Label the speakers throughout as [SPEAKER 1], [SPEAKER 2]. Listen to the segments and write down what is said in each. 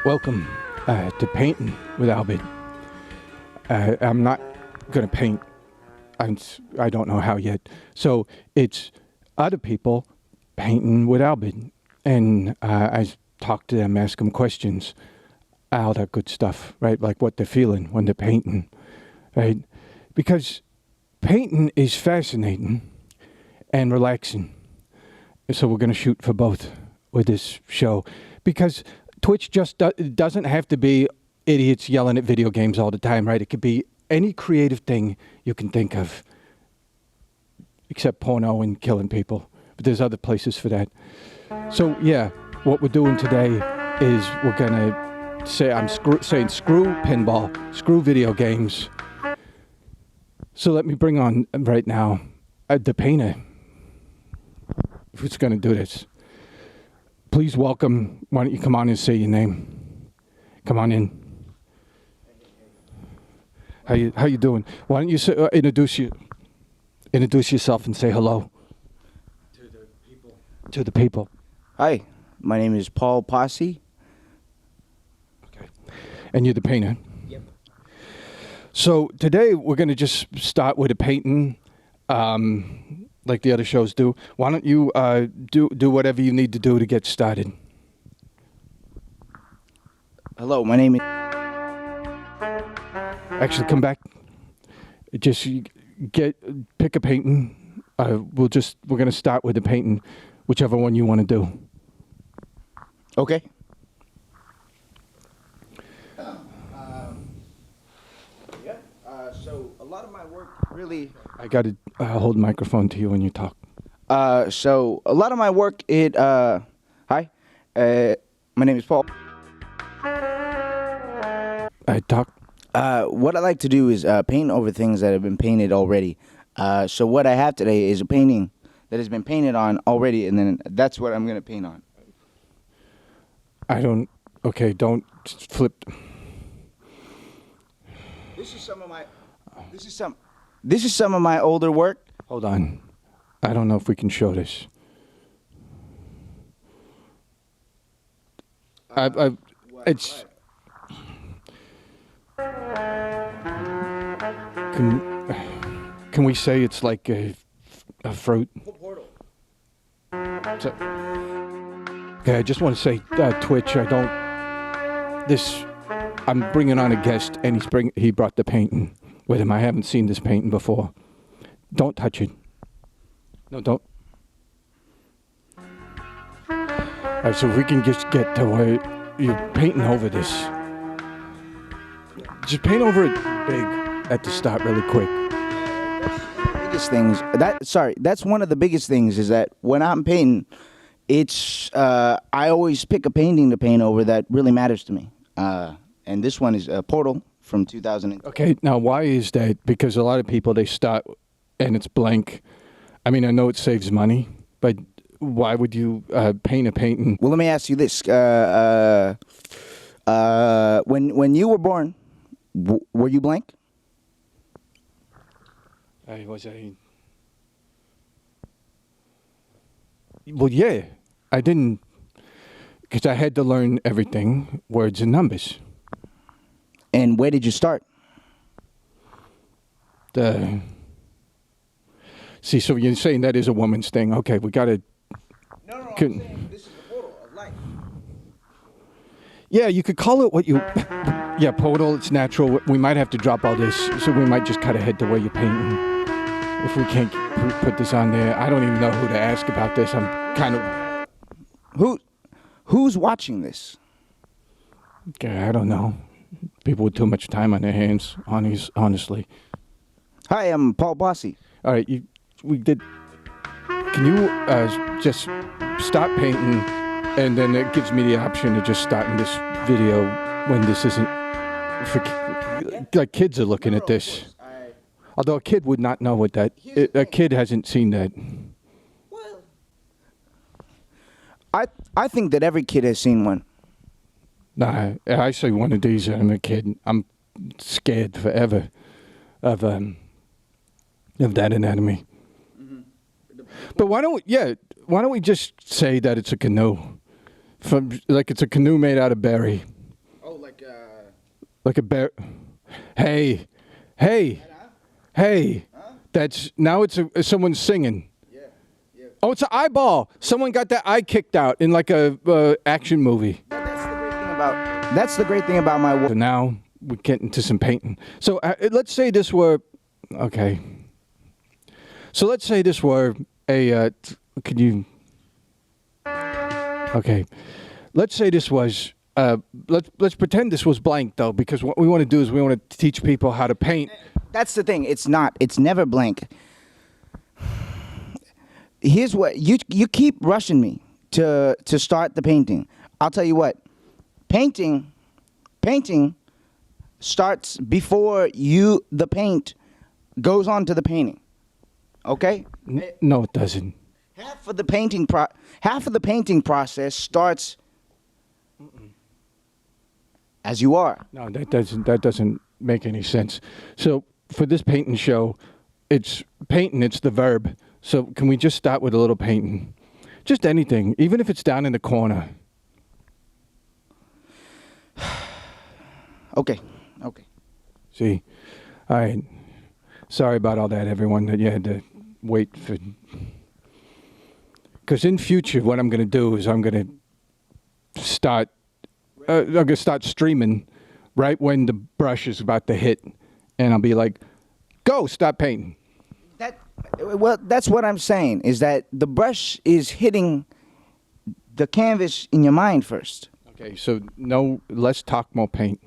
[SPEAKER 1] Welcome to Painting with Albert. I'm not going to paint. I don't know how yet. So it's other people painting with Albert. And I talk to them, ask them questions, all that good stuff, right? Like what they're feeling when they're painting, right? Because painting is fascinating and relaxing. So we're going to shoot for both with this show. Because Twitch just doesn't have to be idiots yelling at video games all the time, right? It could be any creative thing you can think of, except porno and killing people. But there's other places for that. So, yeah, what we're doing today is we're going to say, saying screw pinball, screw video games. So let me bring on right now the painter who's going to do this. Please welcome, why don't you come on and say your name? Come on in. How you doing? Why don't you introduce yourself and say hello to the people.
[SPEAKER 2] Hi, my name is Paul Posse.
[SPEAKER 1] Okay. And you're the painter?
[SPEAKER 2] Yep.
[SPEAKER 1] So today we're going to just start with a painting, like the other shows do. Why don't you do whatever you need to do to get started?
[SPEAKER 2] Hello, my name is...
[SPEAKER 1] Actually, come back. Just pick a painting. We're going to start with the painting, whichever one you want to do.
[SPEAKER 2] Okay. So a lot of my work really...
[SPEAKER 1] I got to hold the microphone to you when you talk.
[SPEAKER 2] So a lot of my work, hi, my name is Paul.
[SPEAKER 1] I talk.
[SPEAKER 2] What I like to do is paint over things that have been painted already. So what I have today is a painting that has been painted on already, and then that's what I'm going to paint on.
[SPEAKER 1] Don't flip.
[SPEAKER 2] This is some of my older work.
[SPEAKER 1] Hold on. I don't know if we can show this. It's... Can we say it's like a fruit?
[SPEAKER 2] Portal.
[SPEAKER 1] So, okay, I just want to say, Twitch, I'm bringing on a guest, and he brought the painting with him. I haven't seen this painting before. Don't touch it. No, don't. All right, so if we can just get to where you're painting over this. Just paint over it big at the start really quick.
[SPEAKER 2] That's one of the biggest things is that when I'm painting, I always pick a painting to paint over that really matters to me. And this one is a Portal from 2000.
[SPEAKER 1] Okay, now why is that? Because a lot of people, they start and it's blank. I mean, I know it saves money, but why would you paint a painting?
[SPEAKER 2] Well, let me ask you this. When you were born, were you blank?
[SPEAKER 1] Well, yeah. I didn't, because I had to learn everything, words and numbers.
[SPEAKER 2] And where did you start?
[SPEAKER 1] See, so you're saying that is a woman's thing. Okay, we got to...
[SPEAKER 2] No, I'm saying this is the portal of life.
[SPEAKER 1] Yeah, you could call it what you... Yeah, portal, it's natural. We might have to drop all this, so we might just cut ahead to where you're painting. If we can't put this on there. I don't even know who to ask about this. I'm kind of...
[SPEAKER 2] Who's watching this?
[SPEAKER 1] Okay, I don't know. People with too much time on their hands, honestly.
[SPEAKER 2] Hi, I'm Paul Posse.
[SPEAKER 1] All right, we did... Can you just stop painting, and then it gives me the option of just starting this video when this isn't... Like kids are looking at this. Although a kid would not know what that... A kid hasn't seen that.
[SPEAKER 2] Well, I think that every kid has seen one.
[SPEAKER 1] Nah, I say one of these and I'm a kid. I'm scared forever of that anatomy. Mm-hmm. But why don't we just say that it's a canoe? It's a canoe made out of berry. like a bear. Hey, hey, hey. That's now it's someone singing.
[SPEAKER 2] Yeah. Yeah.
[SPEAKER 1] Oh, it's an eyeball. Someone got that eye kicked out in like a action movie.
[SPEAKER 2] That's the great thing about my work.
[SPEAKER 1] So now we get into some painting. So let's say this were, okay. So let's say this were a, could you, okay. Let's say this was, let's pretend this was blank though, because what we want to do is we want to teach people how to paint.
[SPEAKER 2] That's the thing. It's not. It's never blank. Here's what you keep rushing me to start the painting. I'll tell you what. Painting starts before the paint goes on to the painting. Okay?
[SPEAKER 1] No, it doesn't.
[SPEAKER 2] Half of the painting process starts as you are.
[SPEAKER 1] No, that doesn't make any sense. So for this painting show, it's painting. It's the verb. So can we just start with a little painting? Just anything, even if it's down in the corner.
[SPEAKER 2] Okay.
[SPEAKER 1] See, all right. Sorry about all that, everyone. That you had to wait for. Because in future, what I'm going to do is I'm going to start streaming right when the brush is about to hit, and I'll be like, "Go, stop painting."
[SPEAKER 2] That's what I'm saying, is that the brush is hitting the canvas in your mind first.
[SPEAKER 1] Okay, so no, let's talk, more paint.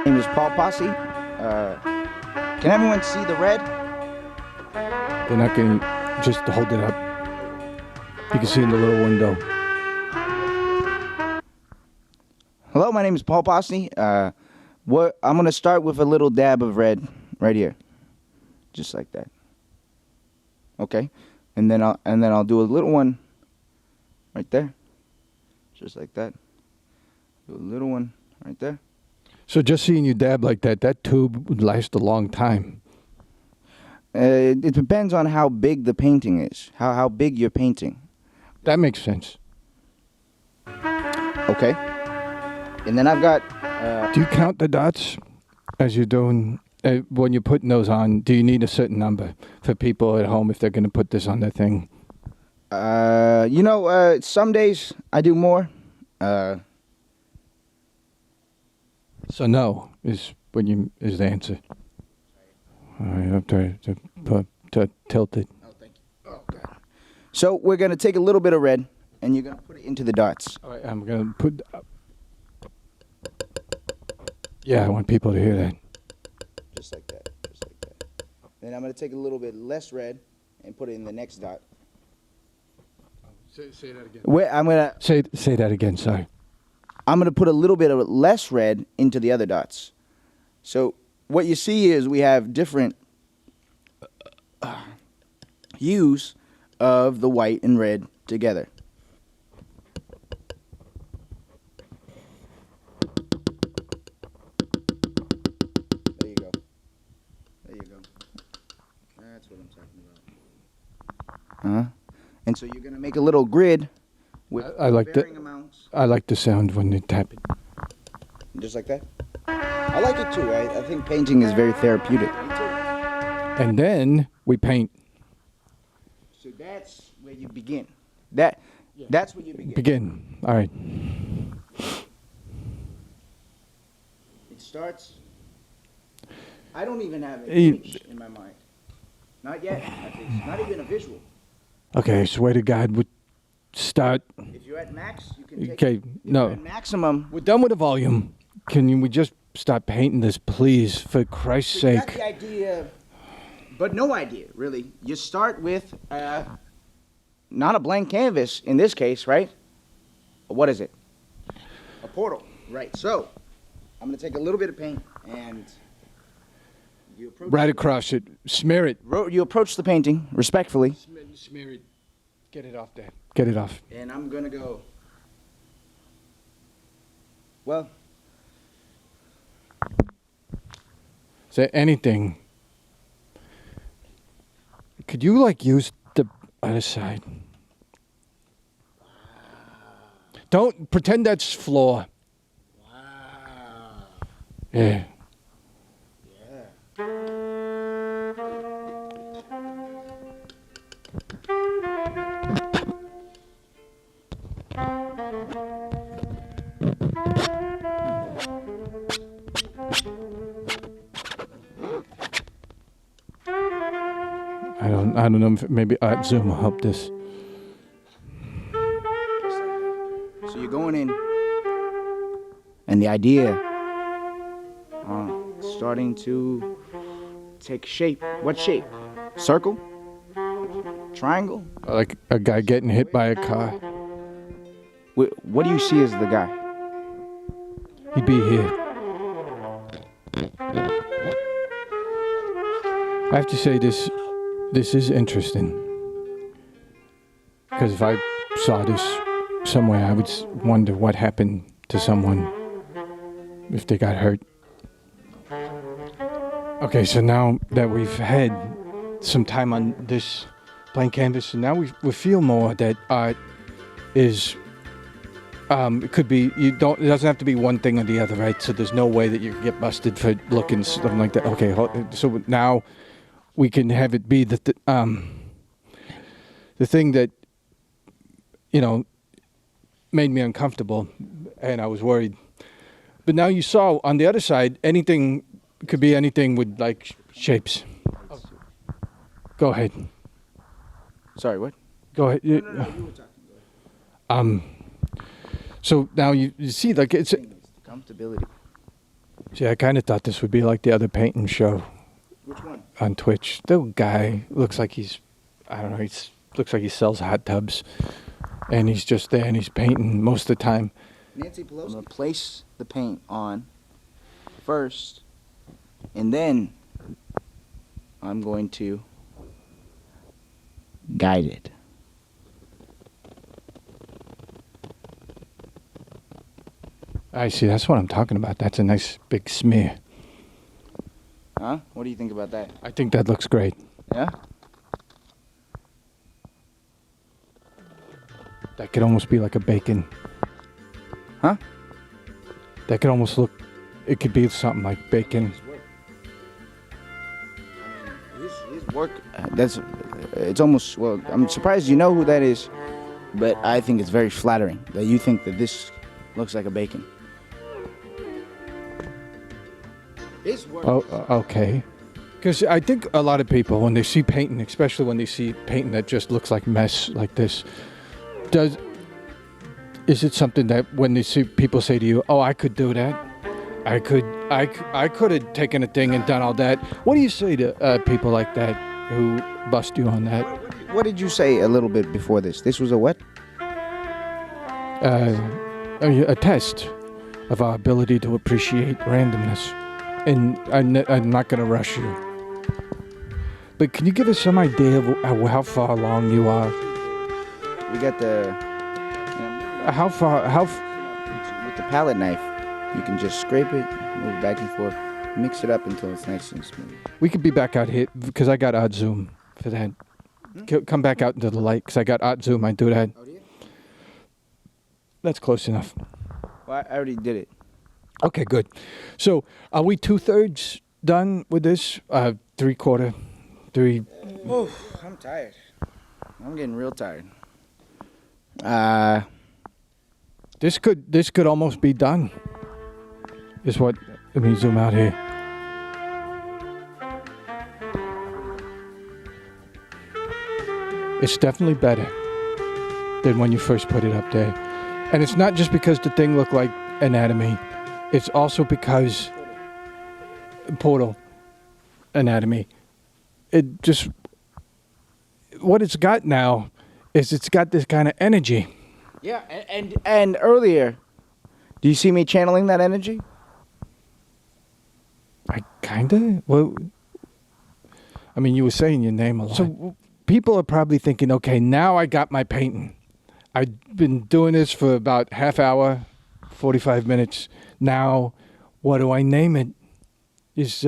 [SPEAKER 2] My name is Paul Posse. Can everyone see the red?
[SPEAKER 1] They're not going to just hold it up. You can see in the little window.
[SPEAKER 2] Hello, my name is Paul Posse. I'm going to start with a little dab of red right here, just like that. Okay, and then I'll do a little one right there, just like that. Do a little one right there.
[SPEAKER 1] So just seeing you dab like that, that tube would last a long time.
[SPEAKER 2] It depends on how big the painting is, how big you're painting.
[SPEAKER 1] That makes sense.
[SPEAKER 2] Okay. And then I've got...
[SPEAKER 1] Do you count the dots as you're doing, when you're putting those on? Do you need a certain number for people at home if they're going to put this on their thing?
[SPEAKER 2] Some days I do more.
[SPEAKER 1] So no is the answer. All right, I'm trying to tilt it.
[SPEAKER 2] Oh, thank you. Oh, God. So we're going to take a little bit of red, and you're going to put it into the dots.
[SPEAKER 1] All right, I'm going to put... Yeah, I want people to hear that.
[SPEAKER 2] Just like that, just like that. Then I'm going to take a little bit less red and put it in the next dot.
[SPEAKER 1] Say that again.
[SPEAKER 2] I'm going to...
[SPEAKER 1] Say that again, sorry.
[SPEAKER 2] I'm going to put a little bit of less red into the other dots. So what you see is we have different hues of the white and red together. There you go. There you go. That's what I'm talking about. And so you're going to make a little grid with
[SPEAKER 1] I like
[SPEAKER 2] varying amounts.
[SPEAKER 1] I like the sound when they tap it.
[SPEAKER 2] Just like that? I like it too. I think painting is very therapeutic.
[SPEAKER 1] And then we paint.
[SPEAKER 2] So that's where you begin. That's where you begin.
[SPEAKER 1] Begin. All right.
[SPEAKER 2] It starts. I don't even have an image in my mind. Not yet, at least. Not even a visual.
[SPEAKER 1] Okay, swear to God, we start.
[SPEAKER 2] If you're at max, you can take
[SPEAKER 1] Okay,
[SPEAKER 2] it. If
[SPEAKER 1] no.
[SPEAKER 2] you're at maximum.
[SPEAKER 1] We're done with the volume. We just start painting this, please, for Christ's
[SPEAKER 2] So you got
[SPEAKER 1] sake?
[SPEAKER 2] the idea, but no idea, really. You start with not a blank canvas in this case, right? What is it? A portal, right. So I'm going to take a little bit of paint and you approach
[SPEAKER 1] Right across it. Smear it.
[SPEAKER 2] You approach the painting respectfully.
[SPEAKER 1] Smear it. Get it off there. Get it off.
[SPEAKER 2] And I'm going to go, well,
[SPEAKER 1] Say anything. Could you, use the other side? Don't pretend that's floor.
[SPEAKER 2] Wow.
[SPEAKER 1] Yeah. I don't know if maybe Art Zoom will help this.
[SPEAKER 2] So you're going in, and the idea starting to take shape. What shape? Circle? Triangle?
[SPEAKER 1] Like a guy getting hit by a car.
[SPEAKER 2] What do you see as the guy?
[SPEAKER 1] He'd be here. I have to say this is interesting. Because if I saw this somewhere, I would wonder what happened to someone if they got hurt. Okay, so now that we've had some time on this blank canvas, and now we feel more that art is, it could be, it doesn't have to be one thing or the other, right? So there's no way that you get busted for looking something like that. Okay, so now we can have it be the thing that, made me uncomfortable, and I was worried. But now you saw on the other side, anything could be anything with like shapes. Go ahead.
[SPEAKER 2] Sorry, what?
[SPEAKER 1] Go ahead.
[SPEAKER 2] No, you were talking.
[SPEAKER 1] So now you see, like it's
[SPEAKER 2] Comfortability.
[SPEAKER 1] See, I kind of thought this would be like the other painting show.
[SPEAKER 2] Which one?
[SPEAKER 1] On Twitch. The guy looks like looks like he sells hot tubs, and he's just there and he's painting most of the time.
[SPEAKER 2] Nancy Pelosi. I'm gonna place the paint on first, and then I'm going to guide it.
[SPEAKER 1] I see. That's what I'm talking about. That's a nice big smear.
[SPEAKER 2] Huh? What do you think about that?
[SPEAKER 1] I think that looks great.
[SPEAKER 2] Yeah?
[SPEAKER 1] That could almost be like a bacon.
[SPEAKER 2] Huh?
[SPEAKER 1] That could almost look, it could be something like bacon.
[SPEAKER 2] His work, it's almost, well, I'm surprised you know who that is, but I think it's very flattering that you think that this looks like a bacon. His work.
[SPEAKER 1] Oh, okay. Because I think a lot of people, when they see painting, especially when they see painting that just looks like mess like this, is it something that when they see people say to you, "Oh, I could do that. I could have taken a thing and done all that." What do you say to people like that who bust you on that?
[SPEAKER 2] What did you say a little bit before this? This was a what?
[SPEAKER 1] A test of our ability to appreciate randomness. And I'm not going to rush you. But can you give us some idea of how far along you are?
[SPEAKER 2] We got the...
[SPEAKER 1] How far...
[SPEAKER 2] With the palette knife, you can just scrape it, move back and forth, mix it up until it's nice and smooth.
[SPEAKER 1] We could be back out here, because I got odd zoom for that. Come back out into the light, because I got odd zoom. I do that.
[SPEAKER 2] Oh, do you?
[SPEAKER 1] That's close enough.
[SPEAKER 2] Well, I already did it.
[SPEAKER 1] Okay, good. So, are we 2/3 done with this? 3/4? 3...
[SPEAKER 2] Oh, I'm tired. I'm getting real tired.
[SPEAKER 1] This could almost be done. Is what... Let me zoom out here. It's definitely better than when you first put it up there. And it's not just because the thing looked like anatomy. It's also because Portal anatomy. It just, what it's got now is it's got this kind of energy.
[SPEAKER 2] Yeah, and earlier, do you see me channeling that energy?
[SPEAKER 1] I kinda, well, I mean, you were saying your name a lot. So people are probably thinking, okay, now I got my painting. I've been doing this for about half hour, 45 minutes. Now, what do I name it? Is,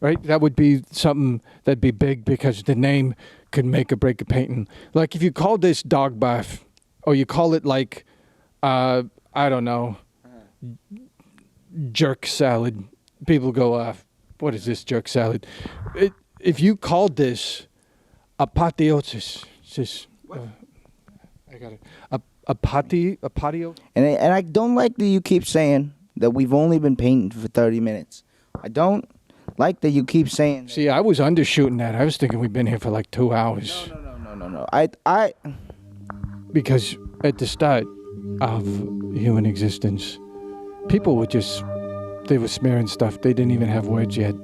[SPEAKER 1] right? That would be something that'd be big because the name could make or break a painting. Like if you call this dog bath, or you call it like I don't know. Jerk salad. People go, what is this jerk salad? If you called this apotheosis, I got it. A patio?
[SPEAKER 2] And I don't like that you keep saying that we've only been painting for 30 minutes. I don't like that you keep saying.
[SPEAKER 1] See, I was undershooting that. I was thinking we've been here for like 2 hours.
[SPEAKER 2] No. I.
[SPEAKER 1] Because at the start of human existence, people were they were smearing stuff. They didn't even have words yet.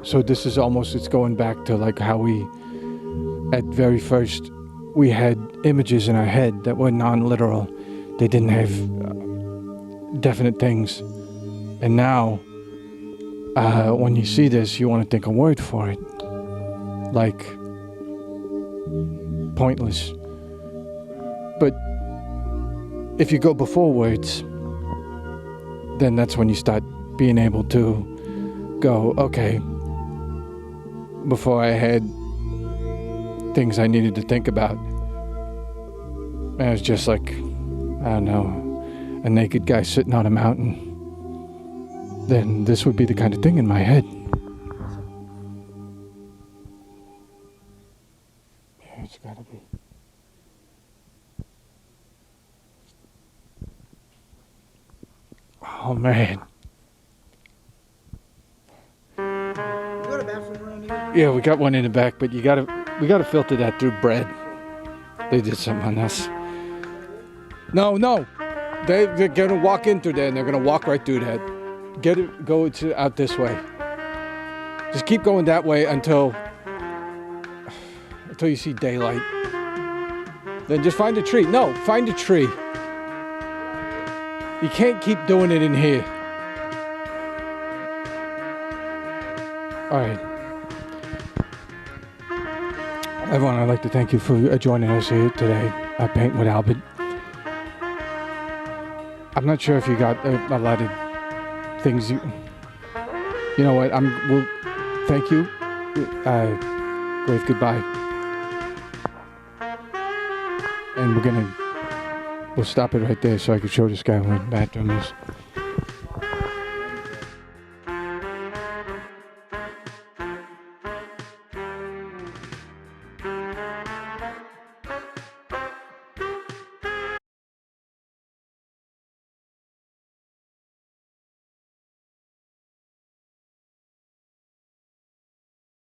[SPEAKER 1] So this is almost, it's going back to like how at very first, we had images in our head that were non-literal. They didn't have definite things. And now, when you see this, you want to think a word for it. Like, pointless. But if you go before words, then that's when you start being able to go, okay, before I had things I needed to think about, and it was just like, I don't know, a naked guy sitting on a mountain, then this would be the kind of thing in my head. Yeah, it's gotta be. Oh man.
[SPEAKER 2] You got a bathroom around here?
[SPEAKER 1] Yeah, we got one in the back, but we gotta filter that through bread. They did something on us. No. They're gonna walk in through there and they're gonna walk right through that. Go out this way. Just keep going that way until you see daylight. Then just find a tree. No, find a tree. You can't keep doing it in here. All right. Everyone, I'd like to thank you for joining us here today at Paint with Albert. I'm not sure if you got a lot of things. You know what? We'll thank you. Wave goodbye. And we'll stop it right there so I can show this guy where the bathroom is.